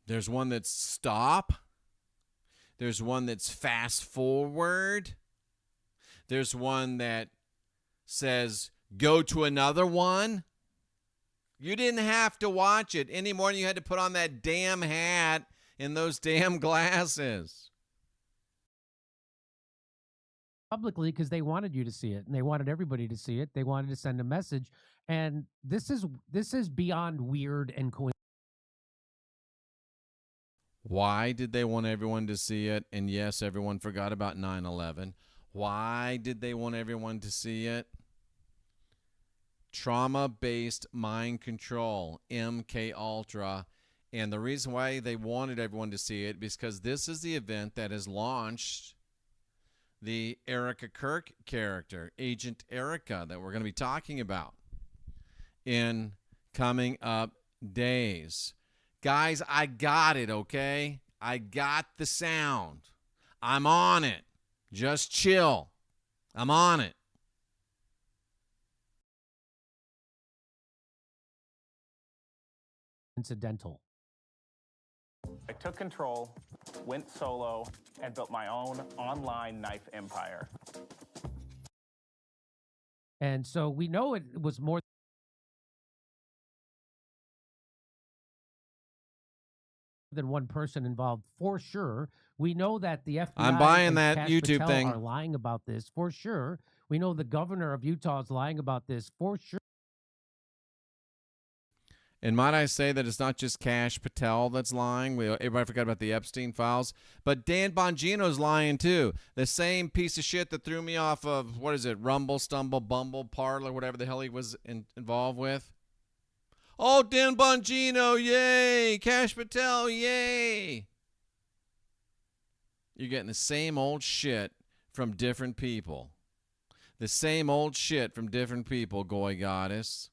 There's one that's stop. There's one that's fast forward. There's one that says go to another one. You didn't have to watch it any more than you had to put on that damn hat and those damn glasses. Publicly, because they wanted you to see it and they wanted everybody to see it. They wanted to send a message. And this is beyond weird and coincidental. Why did they want everyone to see it? And yes, everyone forgot about 9/11. Why did they want everyone to see it? Trauma-based mind control, MK Ultra. And the reason why they wanted everyone to see it is because this is the event that has launched the Erica Kirk character, Agent Erica, that we're going to be talking about in coming up days. Guys, I got it, okay? I got the sound. I'm on it. Just chill. I'm on it. Incidental. I took control, went solo, and built my own online knife empire. And so we know it was more than one person involved for sure. We know that the FBI I'm buying and that Kash YouTube Patel thing. are lying about this for sure. We know the governor of Utah is lying about this for sure. And might I say that it's not just Kash Patel that's lying. Everybody forgot about the Epstein files. But Dan Bongino's lying too. The same piece of shit that threw me off of, what is it, Rumble, Stumble, Bumble, Parler, whatever the hell he was involved with. Oh, Dan Bongino, yay! Kash Patel, yay! You're getting the same old shit from different people. The same old shit from different people, Goy Goddess.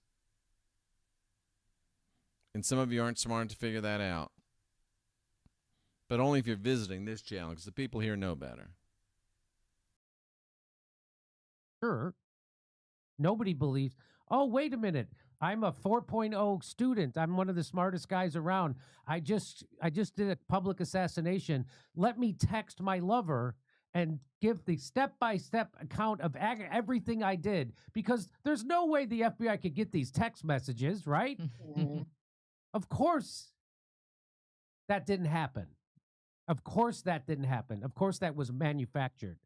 And some of you aren't smart to figure that out. But only if you're visiting this channel, because the people here know better. Sure. Nobody believes, oh, wait a minute. I'm a 4.0 student. I'm one of the smartest guys around. I just did a public assassination. Let me text my lover and give the step-by-step account of everything I did, because there's no way the FBI could get these text messages, right? Of course that didn't happen. Of course that didn't happen. Of course that was manufactured.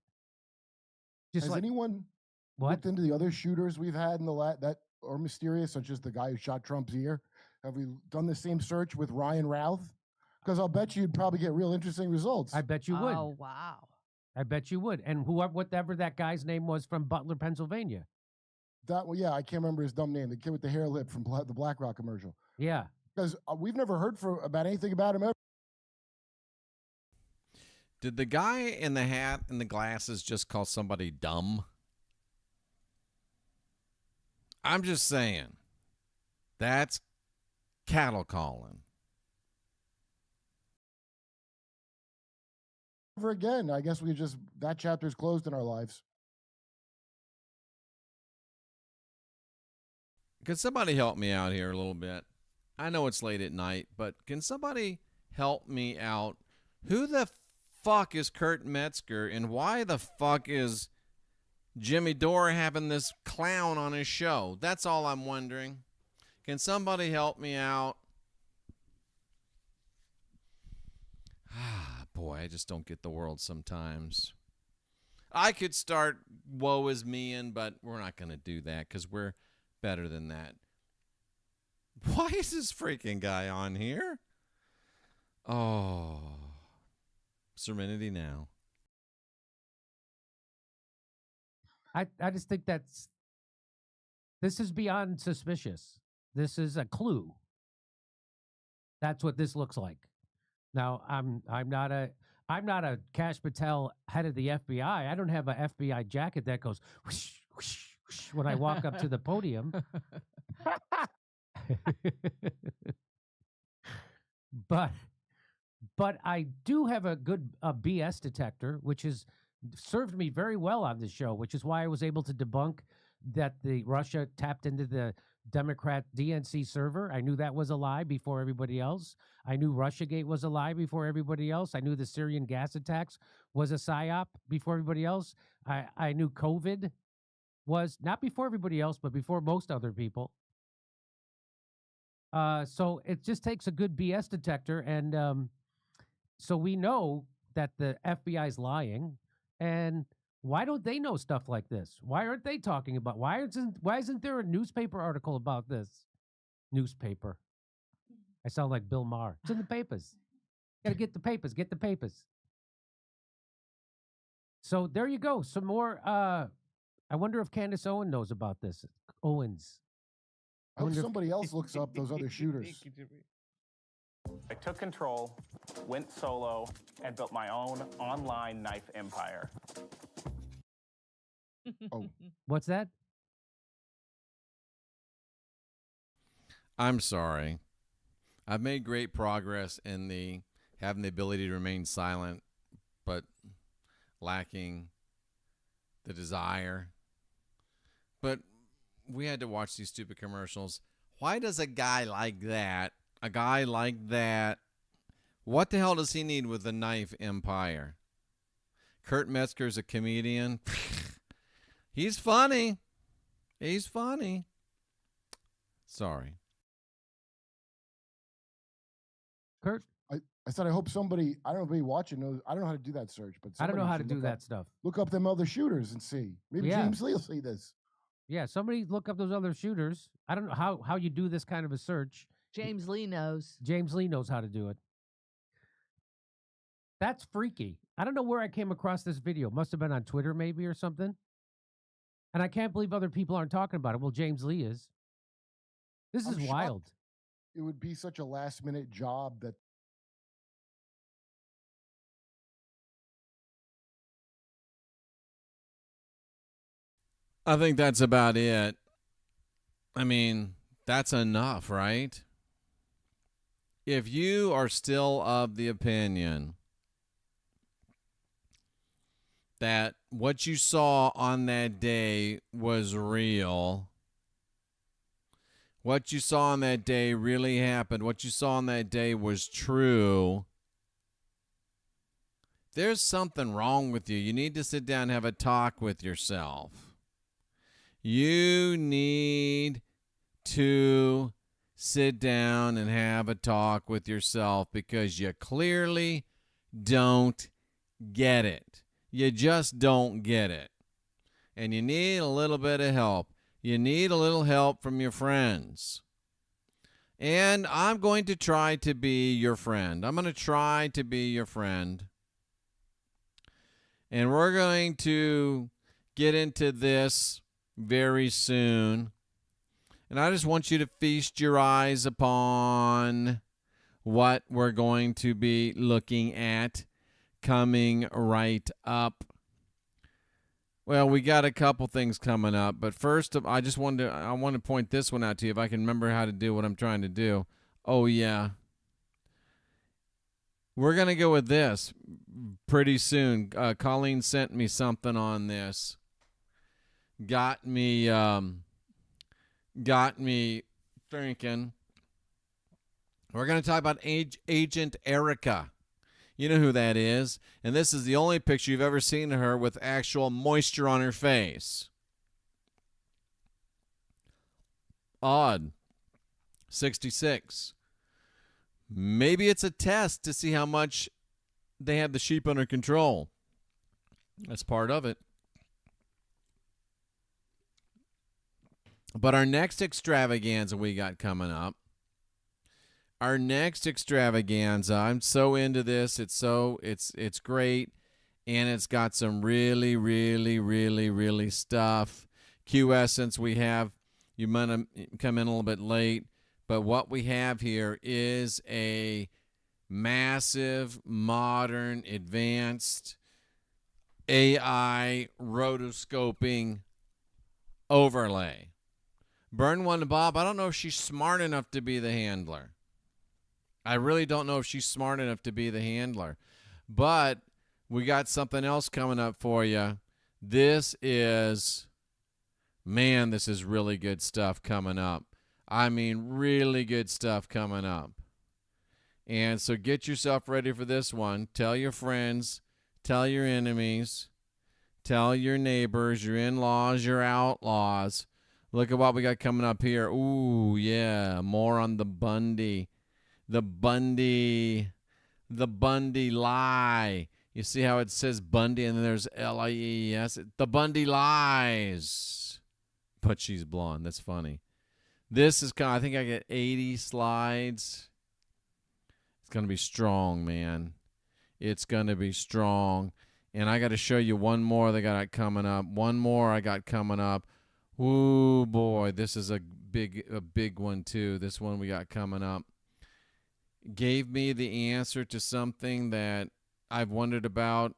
Has anyone looked into the other shooters we've had in the that are mysterious, such as the guy who shot Trump's ear? Have we done the same search with Ryan Routh? Because I'll bet you'd probably get real interesting results. I bet you would. Oh, wow. I bet you would. And whatever that guy's name was from Butler, Pennsylvania. Yeah, I can't remember his dumb name. The kid with the hair lip from the BlackRock commercial. Yeah. Because we've never heard about anything about him ever. Did the guy in the hat and the glasses just call somebody dumb? I'm just saying. That's cattle calling. Never again. I guess that chapter's closed in our lives. Can somebody help me out here a little bit? I know it's late at night, but can somebody help me out? Who the fuck is Kurt Metzger, and why the fuck is Jimmy Dore having this clown on his show? That's all I'm wondering. Can somebody help me out? Boy, I just don't get the world sometimes. I could start woe is me-ing, but we're not going to do that because we're better than that. Why is this freaking guy on here? Oh, Serenity Now. I just think this is beyond suspicious. This is a clue. That's what this looks like. Now, I'm not a Kash Patel head of the FBI. I don't have an FBI jacket that goes whoosh, whoosh, whoosh when I walk up to the podium. But I do have a good BS detector, which has served me very well on this show, which is why I was able to debunk that the Russia tapped into the Democrat DNC server. I knew that was a lie before everybody else. I knew Russiagate was a lie before everybody else. I knew the Syrian gas attacks was a psyop before everybody else. I knew COVID was not before everybody else, but before most other people. So it just takes a good BS detector, and so we know that the FBI is lying. And why don't they know stuff like this? Why aren't they talking about? Why isn't there a newspaper article about this? Newspaper. I sound like Bill Maher. It's in the papers. Got to get the papers. Get the papers. So there you go. Some more. I wonder if Candace Owen knows about this. Owens. I hope somebody else looks up those other shooters. I took control, went solo, and built my own online knife empire. Oh, what's that? I'm sorry. I've made great progress in having the ability to remain silent, but lacking the desire. But we had to watch these stupid commercials. Why does a guy like that, what the hell does he need with a knife empire? Kurt Metzger's a comedian. He's funny. He's funny. Sorry. Kurt? I said I hope somebody, I don't know if anybody watching knows, I don't know how to do that search, but I don't know somebody how to should do look that up- stuff. Look up them other shooters and see. Maybe Yeah. James Lee will see this. Yeah, somebody look up those other shooters. I don't know how you do this kind of a search. James Lee knows. James Lee knows how to do it. That's freaky. I don't know where I came across this video. Must have been on Twitter maybe or something. And I can't believe other people aren't talking about it. Well, James Lee is. This is I'm wild. shocked. It would be such a last-minute job that I think that's about it. I mean, that's enough, right? If you are still of the opinion that what you saw on that day was real, what you saw on that day really happened, what you saw on that day was true, there's something wrong with you. You need to sit down and have a talk with yourself. You need to sit down and have a talk with yourself because you clearly don't get it. You just don't get it. And you need a little bit of help. You need a little help from your friends. And I'm going to try to be your friend. I'm going to try to be your friend. And we're going to get into this very soon. And I just want you to feast your eyes upon what we're going to be looking at coming right up. Well, we got a couple things coming up, but first I want to point this one out to you if I can remember how to do what I'm trying to do. Oh yeah. We're going to go with this pretty soon. Colleen sent me something on this. Got me thinking. We're going to talk about Agent Erica. You know who that is. And this is the only picture you've ever seen of her with actual moisture on her face. Odd. 66. Maybe it's a test to see how much they have the sheep under control. That's part of it. But our next extravaganza we got coming up, I'm so into this. It's great, and it's got some really, really, really, really stuff. Essence we have, you might have come in a little bit late, but what we have here is a massive, modern, advanced AI rotoscoping overlay. Burn one to Bob. I don't know if she's smart enough to be the handler. I really don't know if she's smart enough to be the handler. But we got something else coming up for you. This is really good stuff coming up. I mean, really good stuff coming up. And so get yourself ready for this one. Tell your friends. Tell your enemies. Tell your neighbors, your in-laws, your outlaws. Look at what we got coming up here. Ooh, yeah, more on the Bundy. The Bundy lie. You see how it says Bundy and then there's L-I-E-S? The Bundy lies. But she's blonde. That's funny. This is I think I get 80 slides. It's going to be strong, man. It's going to be strong. And I got to show you one more that I got coming up. One more I got coming up. Ooh, boy, this is a big one, too. This one we got coming up. Gave me the answer to something that I've wondered about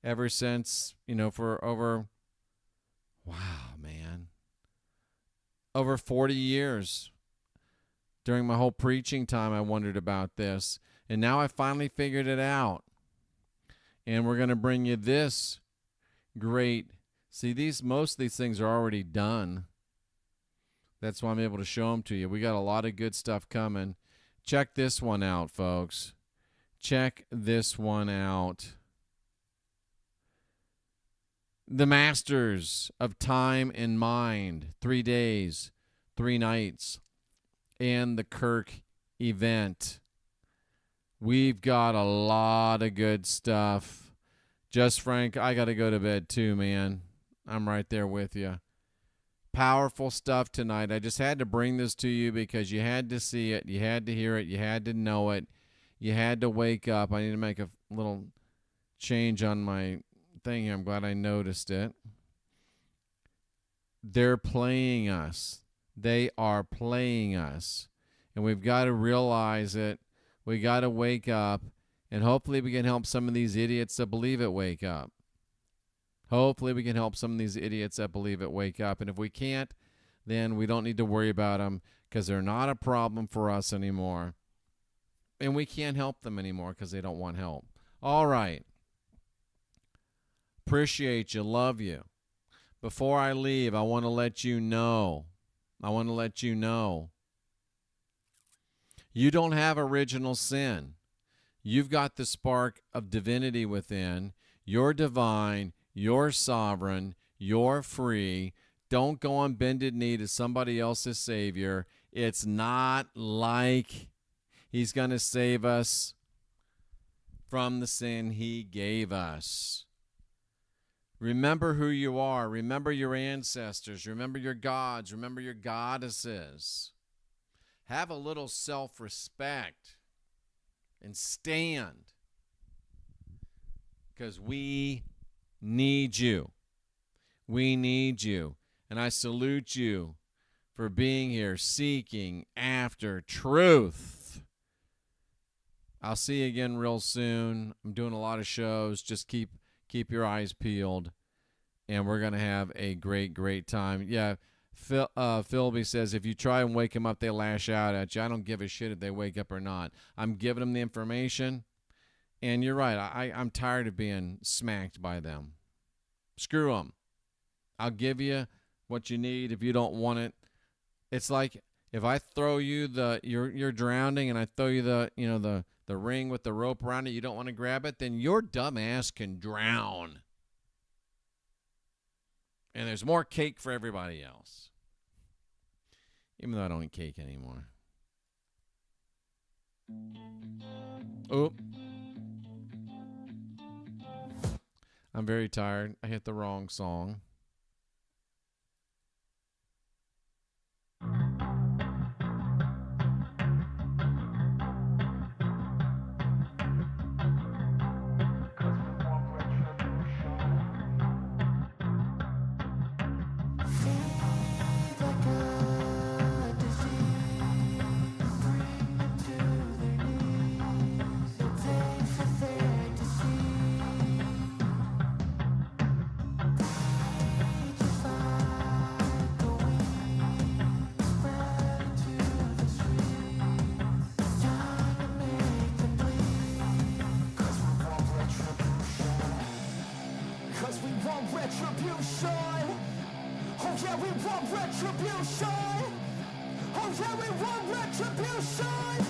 ever since, for over 40 years. During my whole preaching time, I wondered about this. And now I finally figured it out. And we're going to bring you this great. See, most of these things are already done. That's why I'm able to show them to you. We got a lot of good stuff coming. Check this one out, folks. Check this one out. The Masters of Time and Mind. 3 days, 3 nights. And the Kirk event. We've got a lot of good stuff. Just Frank, I got to go to bed too, man. I'm right there with you. Powerful stuff tonight. I just had to bring this to you because you had to see it. You had to hear it. You had to know it. You had to wake up. I need to make a little change on my thing here. I'm glad I noticed it. They're playing us. They are playing us. And we've got to realize it. We got to wake up. And hopefully we can help some of these idiots that believe it wake up. Hopefully we can help some of these idiots that believe it wake up. And if we can't, then we don't need to worry about them because they're not a problem for us anymore. And we can't help them anymore because they don't want help. All right. Appreciate you. Love you. Before I leave, I want to let you know. You don't have original sin. You've got the spark of divinity within. You're divine. You're sovereign. You're free. Don't go on bended knee to somebody else's savior. It's not like he's going to save us from the sin he gave us. Remember who you are. Remember your ancestors. Remember your gods. Remember your goddesses. Have a little self-respect and stand, because we need you. We need you. And I salute you for being here, seeking after truth. I'll see you again real soon. I'm doing a lot of shows. Just keep your eyes peeled, and we're going to have a great, great time. Yeah, Philby says, if you try and wake them up, they lash out at you. I don't give a shit if they wake up or not. I'm giving them the information, and you're right. I'm tired of being smacked by them. Screw them. I'll give you what you need if you don't want it. It's like if I throw you you're drowning, and I throw you the ring with the rope around it, you don't want to grab it, then your dumb ass can drown. And there's more cake for everybody else. Even though I don't eat cake anymore. Oop. I'm very tired. I hit the wrong song. Retribution. Oh yeah, we want retribution. Oh yeah, we want retribution.